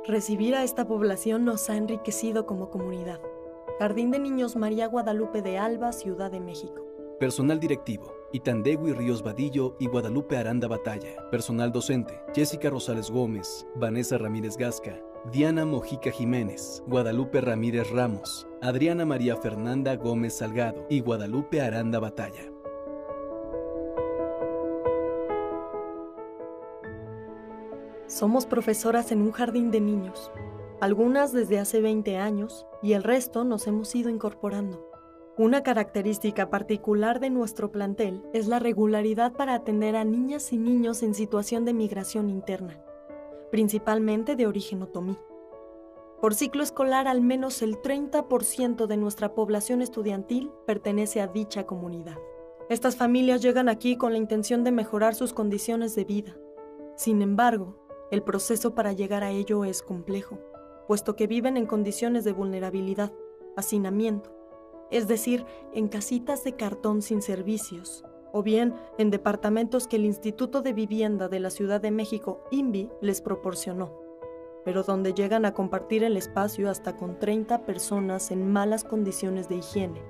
Recibir a esta población nos ha enriquecido como comunidad. Jardín de Niños María Guadalupe de Alba, Ciudad de México. Personal directivo: Itandegui Ríos Vadillo y Guadalupe Aranda Batalla. Personal docente: Jessica Rosales Gómez, Vanessa Ramírez Gasca, Diana Mojica Jiménez, Guadalupe Ramírez Ramos, Adriana María Fernanda Gómez Salgado y Guadalupe Aranda Batalla. Somos profesoras en un jardín de niños, algunas desde hace 20 años y el resto nos hemos ido incorporando. Una característica particular de nuestro plantel es la regularidad para atender a niñas y niños en situación de migración interna, principalmente de origen otomí. Por ciclo escolar, al menos el 30% de nuestra población estudiantil pertenece a dicha comunidad. Estas familias llegan aquí con la intención de mejorar sus condiciones de vida. Sin embargo, el proceso para llegar a ello es complejo, puesto que viven en condiciones de vulnerabilidad, hacinamiento, es decir, en casitas de cartón sin servicios, o bien en departamentos que el Instituto de Vivienda de la Ciudad de México, INVI, les proporcionó, pero donde llegan a compartir el espacio hasta con 30 personas en malas condiciones de higiene.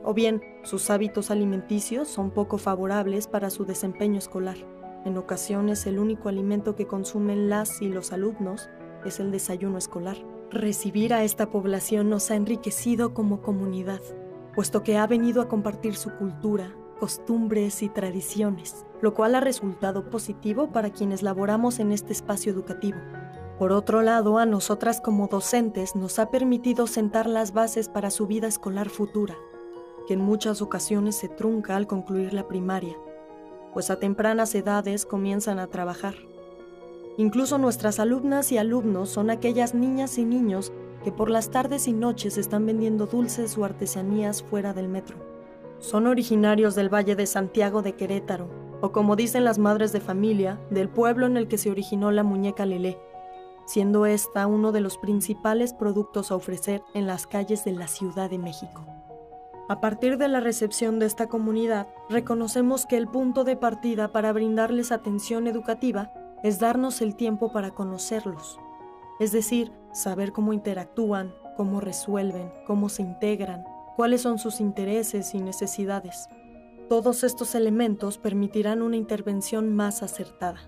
O bien, sus hábitos alimenticios son poco favorables para su desempeño escolar. En ocasiones, el único alimento que consumen las y los alumnos es el desayuno escolar. Recibir a esta población nos ha enriquecido como comunidad, puesto que ha venido a compartir su cultura, costumbres y tradiciones, lo cual ha resultado positivo para quienes laboramos en este espacio educativo. Por otro lado, a nosotras como docentes nos ha permitido sentar las bases para su vida escolar futura, que en muchas ocasiones se trunca al concluir la primaria, pues a tempranas edades comienzan a trabajar. Incluso nuestras alumnas y alumnos son aquellas niñas y niños que por las tardes y noches están vendiendo dulces o artesanías fuera del metro. Son originarios del Valle de Santiago de Querétaro, o como dicen las madres de familia, del pueblo en el que se originó la muñeca Lelé, siendo esta uno de los principales productos a ofrecer en las calles de la Ciudad de México. A partir de la recepción de esta comunidad, reconocemos que el punto de partida para brindarles atención educativa es darnos el tiempo para conocerlos, es decir, saber cómo interactúan, cómo resuelven, cómo se integran, cuáles son sus intereses y necesidades. Todos estos elementos permitirán una intervención más acertada.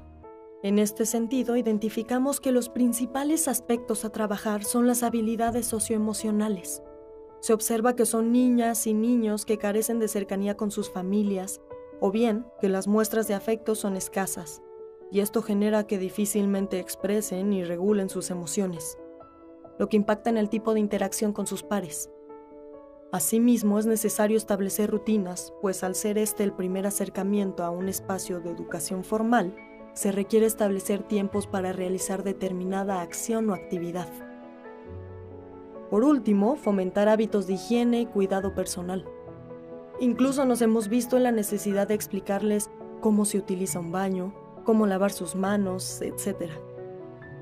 En este sentido, identificamos que los principales aspectos a trabajar son las habilidades socioemocionales. Se observa que son niñas y niños que carecen de cercanía con sus familias, o bien que las muestras de afecto son escasas, y esto genera que difícilmente expresen y regulen sus emociones, lo que impacta en el tipo de interacción con sus pares. Asimismo, es necesario establecer rutinas, pues al ser este el primer acercamiento a un espacio de educación formal, se requiere establecer tiempos para realizar determinada acción o actividad. Por último, fomentar hábitos de higiene y cuidado personal. Incluso nos hemos visto en la necesidad de explicarles cómo se utiliza un baño, cómo lavar sus manos, etc.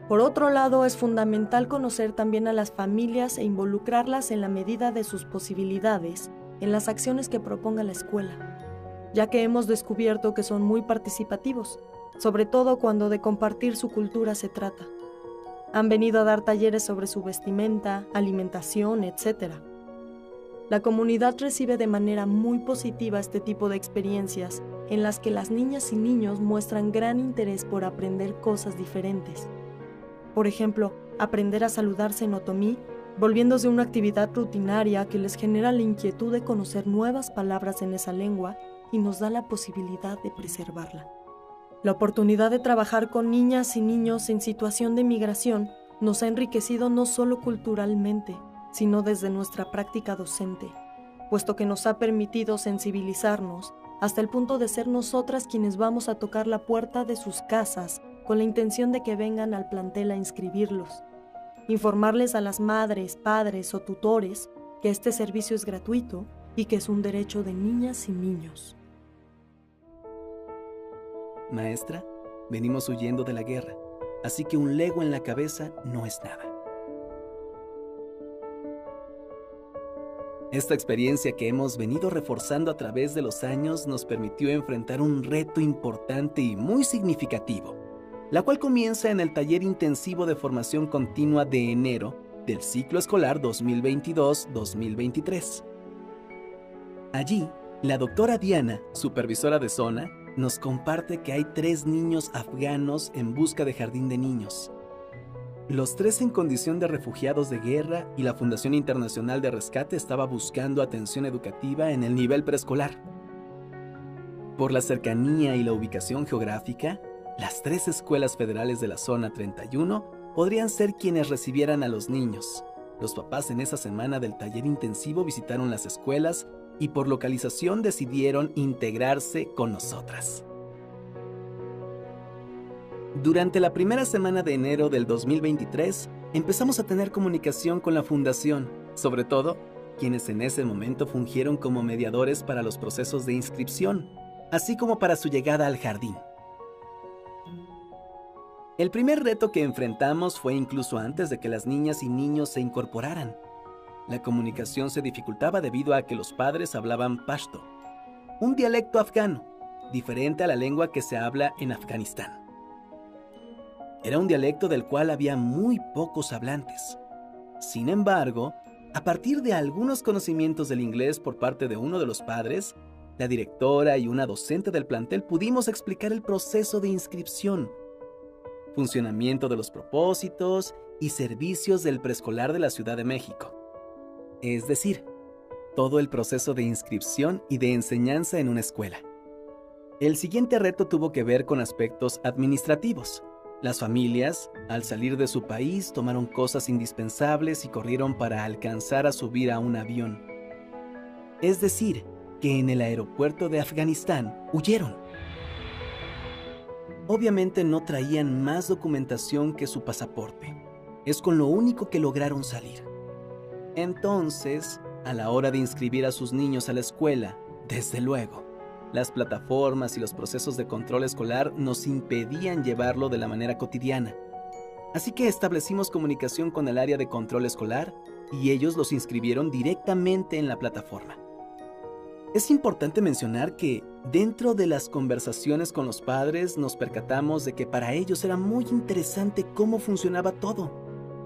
Por otro lado, es fundamental conocer también a las familias e involucrarlas en la medida de sus posibilidades en las acciones que proponga la escuela, ya que hemos descubierto que son muy participativos, sobre todo cuando de compartir su cultura se trata. Han venido a dar talleres sobre su vestimenta, alimentación, etc. La comunidad recibe de manera muy positiva este tipo de experiencias en las que las niñas y niños muestran gran interés por aprender cosas diferentes. Por ejemplo, aprender a saludarse en otomí, volviéndose una actividad rutinaria que les genera la inquietud de conocer nuevas palabras en esa lengua y nos da la posibilidad de preservarla. La oportunidad de trabajar con niñas y niños en situación de migración nos ha enriquecido no solo culturalmente, sino desde nuestra práctica docente, puesto que nos ha permitido sensibilizarnos hasta el punto de ser nosotras quienes vamos a tocar la puerta de sus casas con la intención de que vengan al plantel a inscribirlos, informarles a las madres, padres o tutores que este servicio es gratuito y que es un derecho de niñas y niños. Maestra, venimos huyendo de la guerra, así que un Lego en la cabeza no es nada. Esta experiencia que hemos venido reforzando a través de los años nos permitió enfrentar un reto importante y muy significativo: la cual comienza en el taller intensivo de formación continua de enero del ciclo escolar 2022-2023. Allí, la doctora Diana, supervisora de zona, nos comparte que hay 3 niños afganos en busca de jardín de niños. Los 3 en condición de refugiados de guerra, y la Fundación Internacional de Rescate estaba buscando atención educativa en el nivel preescolar. Por la cercanía y la ubicación geográfica, las 3 escuelas federales de la zona 31 podrían ser quienes recibieran a los niños. Los papás en esa semana del taller intensivo visitaron las escuelas y por localización decidieron integrarse con nosotras. Durante la primera semana de enero del 2023, empezamos a tener comunicación con la fundación, sobre todo quienes en ese momento fungieron como mediadores para los procesos de inscripción, así como para su llegada al jardín. El primer reto que enfrentamos fue incluso antes de que las niñas y niños se incorporaran. La comunicación se dificultaba debido a que los padres hablaban pashto, un dialecto afgano, diferente a la lengua que se habla en Afganistán. Era un dialecto del cual había muy pocos hablantes. Sin embargo, a partir de algunos conocimientos del inglés por parte de uno de los padres, la directora y una docente del plantel pudimos explicar el proceso de inscripción, funcionamiento de los propósitos y servicios del preescolar de la Ciudad de México. Es decir, todo el proceso de inscripción y de enseñanza en una escuela. El siguiente reto tuvo que ver con aspectos administrativos. Las familias, al salir de su país, tomaron cosas indispensables y corrieron para alcanzar a subir a un avión. Es decir, que en el aeropuerto de Afganistán huyeron. Obviamente no traían más documentación que su pasaporte. Es con lo único que lograron salir. Entonces, a la hora de inscribir a sus niños a la escuela, desde luego, las plataformas y los procesos de control escolar nos impedían llevarlo de la manera cotidiana. Así que establecimos comunicación con el área de control escolar y ellos los inscribieron directamente en la plataforma. Es importante mencionar que dentro de las conversaciones con los padres nos percatamos de que para ellos era muy interesante cómo funcionaba todo,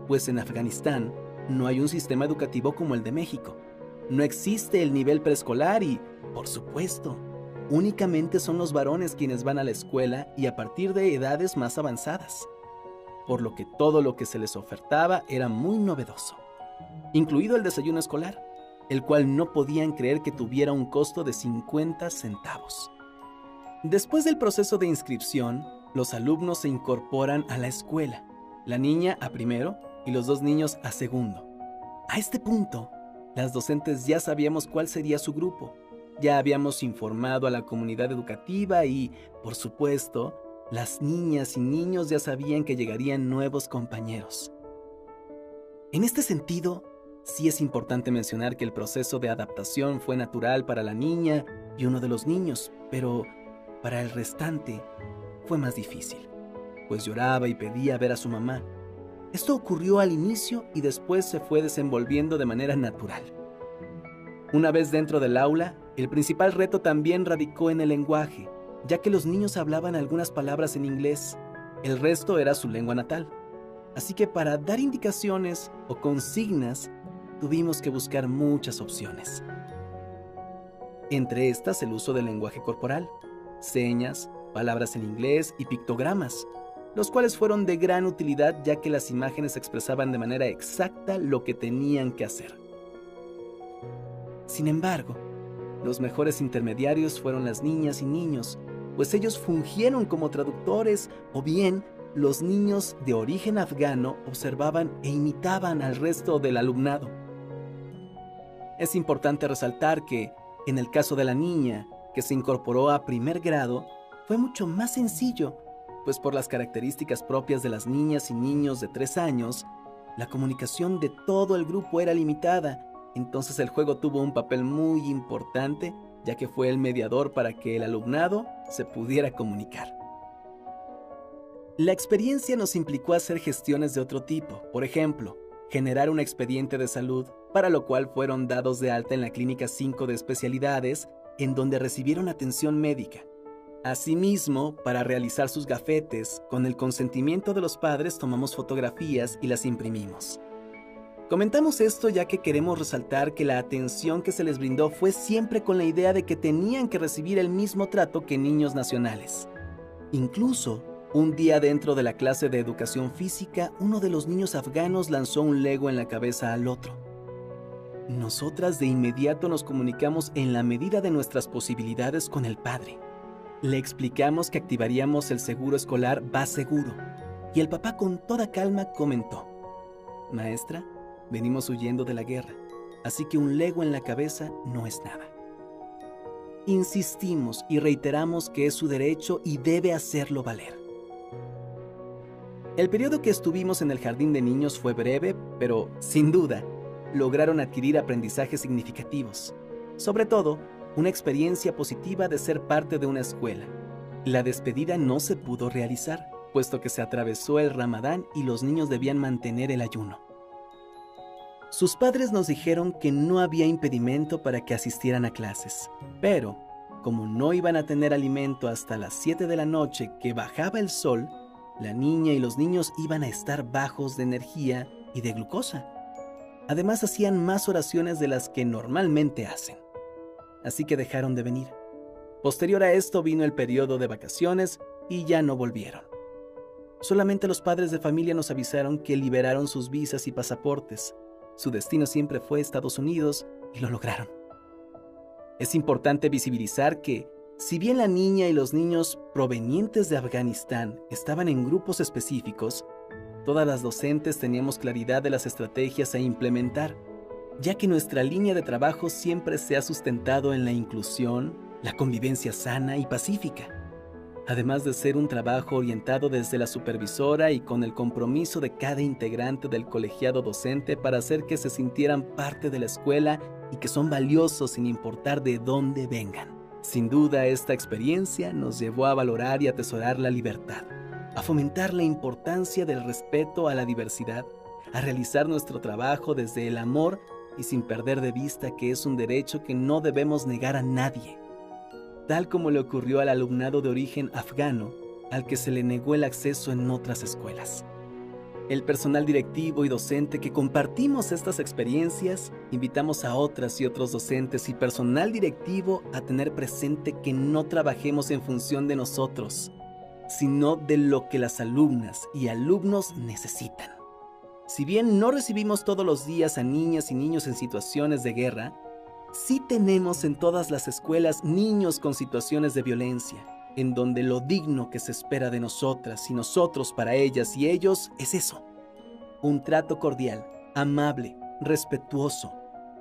pues en Afganistán no hay un sistema educativo como el de México. No existe el nivel preescolar y, por supuesto, únicamente son los varones quienes van a la escuela y a partir de edades más avanzadas, por lo que todo lo que se les ofertaba era muy novedoso, incluido el desayuno escolar, el cual no podían creer que tuviera un costo de 50 centavos. Después del proceso de inscripción, los alumnos se incorporan a la escuela, la niña a primero y los 2 niños a segundo. A este punto, las docentes ya sabíamos cuál sería su grupo. Ya habíamos informado a la comunidad educativa y, por supuesto, las niñas y niños ya sabían que llegarían nuevos compañeros. En este sentido, sí es importante mencionar que el proceso de adaptación fue natural para la niña y uno de los niños, pero para el restante fue más difícil, pues lloraba y pedía ver a su mamá. Esto ocurrió al inicio y después se fue desenvolviendo de manera natural. Una vez dentro del aula, el principal reto también radicó en el lenguaje, ya que los niños hablaban algunas palabras en inglés, el resto era su lengua natal. Así que para dar indicaciones o consignas, tuvimos que buscar muchas opciones. Entre estas, el uso del lenguaje corporal, señas, palabras en inglés y pictogramas, los cuales fueron de gran utilidad ya que las imágenes expresaban de manera exacta lo que tenían que hacer. Sin embargo, los mejores intermediarios fueron las niñas y niños, pues ellos fungieron como traductores o bien los niños de origen afgano observaban e imitaban al resto del alumnado. Es importante resaltar que, en el caso de la niña, que se incorporó a primer grado, fue mucho más sencillo, pues por las características propias de las niñas y niños de 3 años, la comunicación de todo el grupo era limitada, entonces el juego tuvo un papel muy importante, ya que fue el mediador para que el alumnado se pudiera comunicar. La experiencia nos implicó hacer gestiones de otro tipo, por ejemplo, generar un expediente de salud, para lo cual fueron dados de alta en la Clínica 5 de Especialidades, en donde recibieron atención médica. Asimismo, para realizar sus gafetes, con el consentimiento de los padres tomamos fotografías y las imprimimos. Comentamos esto ya que queremos resaltar que la atención que se les brindó fue siempre con la idea de que tenían que recibir el mismo trato que niños nacionales. Incluso, un día dentro de la clase de educación física, uno de los niños afganos lanzó un Lego en la cabeza al otro. Nosotras de inmediato nos comunicamos en la medida de nuestras posibilidades con el padre. Le explicamos que activaríamos el seguro escolar Va Seguro, y el papá con toda calma comentó: «Maestra, venimos huyendo de la guerra, así que un Lego en la cabeza no es nada». Insistimos y reiteramos que es su derecho y debe hacerlo valer. El periodo que estuvimos en el jardín de niños fue breve, pero, sin duda, lograron adquirir aprendizajes significativos. Sobre todo, una experiencia positiva de ser parte de una escuela. La despedida no se pudo realizar, puesto que se atravesó el Ramadán y los niños debían mantener el ayuno. Sus padres nos dijeron que no había impedimento para que asistieran a clases, pero, como no iban a tener alimento hasta las 7 de la noche que bajaba el sol, la niña y los niños iban a estar bajos de energía y de glucosa. Además, hacían más oraciones de las que normalmente hacen. Así que dejaron de venir. Posterior a esto vino el periodo de vacaciones y ya no volvieron. Solamente los padres de familia nos avisaron que liberaron sus visas y pasaportes. Su destino siempre fue Estados Unidos y lo lograron. Es importante visibilizar que, si bien la niña y los niños provenientes de Afganistán estaban en grupos específicos, todas las docentes teníamos claridad de las estrategias a implementar, ya que nuestra línea de trabajo siempre se ha sustentado en la inclusión, la convivencia sana y pacífica, además de ser un trabajo orientado desde la supervisora y con el compromiso de cada integrante del colegiado docente para hacer que se sintieran parte de la escuela y que son valiosos sin importar de dónde vengan. Sin duda, esta experiencia nos llevó a valorar y atesorar la libertad, a fomentar la importancia del respeto a la diversidad, a realizar nuestro trabajo desde el amor y sin perder de vista que es un derecho que no debemos negar a nadie, tal como le ocurrió al alumnado de origen afgano, al que se le negó el acceso en otras escuelas. El personal directivo y docente que compartimos estas experiencias, invitamos a otras y otros docentes y personal directivo a tener presente que no trabajemos en función de nosotros, sino de lo que las alumnas y alumnos necesitan. Si bien no recibimos todos los días a niñas y niños en situaciones de guerra, sí tenemos en todas las escuelas niños con situaciones de violencia, en donde lo digno que se espera de nosotras y nosotros para ellas y ellos es eso: un trato cordial, amable, respetuoso,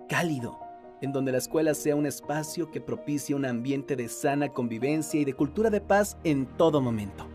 cálido, en donde la escuela sea un espacio que propicie un ambiente de sana convivencia y de cultura de paz en todo momento.